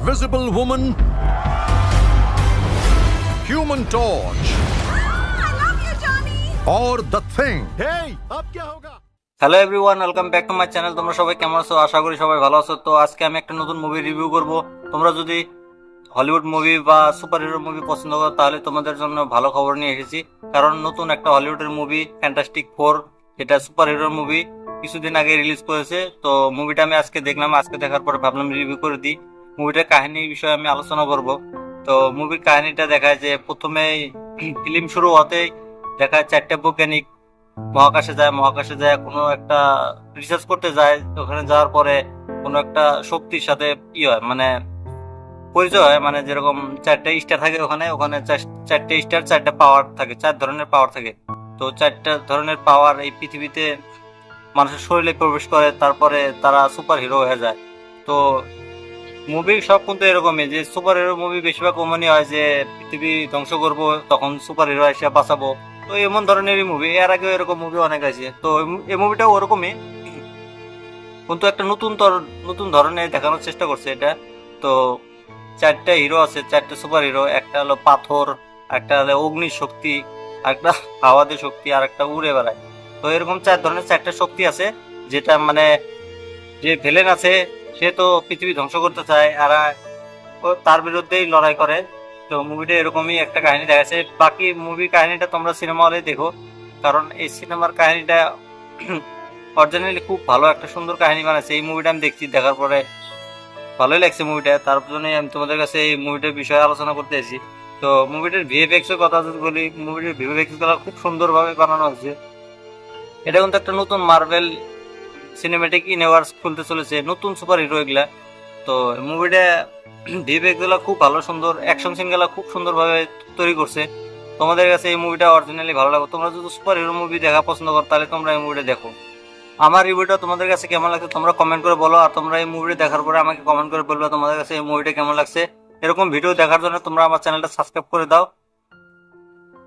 Invisible Woman, Human Torch I love you, Johnny. or The Thing. Hey, अब क्या होगा? Hello everyone, welcome back to my channel. তোমরা সবাই কেমন আছো? আশা করি সবাই ভালো আছো। তো আজকে আমি একটা নতুন মুভি রিভিউ করব। তোমরা যদি হলিউড মুভি বা সুপার হিরো মুভি পছন্দ করো তাহলে তোমাদের জন্য ভালো খবর নিয়ে এসেছি। কারণ নতুন একটা হলিউডের মুভি ফ্যান্টাস্টিক ফোর, এটা সুপার হিরোর মুভি, কিছুদিন আগে রিলিজ করেছে। তো মুভিটা আমি আজকে দেখলাম, আজকে দেখার পরে ভাবলাম রিভিউ করে দিই। মুভিটার কাহিনীর বিষয়ে আমি আলোচনা করব। তো মুভির কাহিনীটা দেখায় যে প্রথমে ফিল্ম শুরু হতেই দেখায় চারটে বৈজ্ঞানিক মহাকাশে যায় কোনো একটা রিসার্চ করতে যায়। ওখানে যাওয়ার পরে কোনো একটা শক্তির সাথে হয়, মানে পরিচয় হয়। মানে যেরকম চারটে স্টার থাকে ওখানে ওখানে চারটে স্টার, চারটে পাওয়ার থাকে, চার ধরনের পাওয়ার থাকে। তো চারটা ধরনের পাওয়ার এই পৃথিবীতে মানুষের শরীরে প্রবেশ করে, তারপরে তারা সুপার হিরো হয়ে যায়। তো মুভি সব কিন্তু এরকমই, যে সুপার হিরো মুভি বেশিরভাগ এমনই হয় যে পৃথিবী ধ্বংস করব, তখন সুপার হিরো এসে বাঁচাবো। তো এমন ধরনেরই মুভি, এর আগেও এরকম মুভি অনেক আছে। তো এই মুভিটাও ওরকমই, কিন্তু একটা নতুন ধরনের দেখানোর চেষ্টা করছে এটা। তো চারটা হিরো আছে, চারটা সুপার হিরো। একটা হলো পাথর, একটা হলো অগ্নি শক্তি, একটা হাওয়াতে শক্তি, আর একটা উড়ে বেড়ায়। তো এরকম চার ধরনের চারটা শক্তি আছে, যেটা মানে যে ভিলেন আছে সে তো পৃথিবী ধ্বংস করতে চায়, আর ও তার বিরুদ্ধেই লড়াই করে। তো মুভিটা এরকমই একটা কাহিনী দেখাচ্ছে। বাকি মুভির কাহিনীটা তোমরা সিনেমা হলে দেখো, কারণ এই সিনেমার কাহিনীটা অরিজিনালি খুব ভালো, একটা সুন্দর কাহিনী বানাচ্ছে। এই মুভিটা আমি দেখছি, দেখার পরে ভালোই লাগছে মুভিটা, তার জন্যই আমি তোমাদের কাছে এই মুভিটার বিষয়ে আলোচনা করতে এসেছি। তো মুভিটার ভিএফএক্স এর কথা যদি বলি, মুভিটার ভিএফএক্স গুলো খুব সুন্দরভাবে বানানো হয়েছে। এটা কিন্তু একটা নতুন মার্ভেল সিনেমেটিক ইউনিভার্স খুলতে চলেছে, নতুন সুপার হিরো এগুলা। তো মুভিটা ভিএফএক্স গুলো খুব ভালো, সুন্দর অ্যাকশন সিন গুলো খুব সুন্দরভাবে তৈরি করছে। তোমাদের কাছে এই মুভিটা অরিজিনালি ভালো লাগবে। তোমরা যদি সুপার হিরো মুভি দেখা পছন্দ করো তাহলে তোমরা এই মুভিটা দেখো। আমার রিভিউটা তোমাদের কাছে কেমন লাগছে তোমরা কমেন্ট করে বলো, আর তোমরা এই মুভিটা দেখার পরে আমাকে কমেন্ট করে বলবে তোমাদের কাছে এই মুভিটা কেমন লাগছে। এরকম ভিডিও দেখার জন্য তোমরা আমার চ্যানেলটা সাবস্ক্রাইব করে দাও।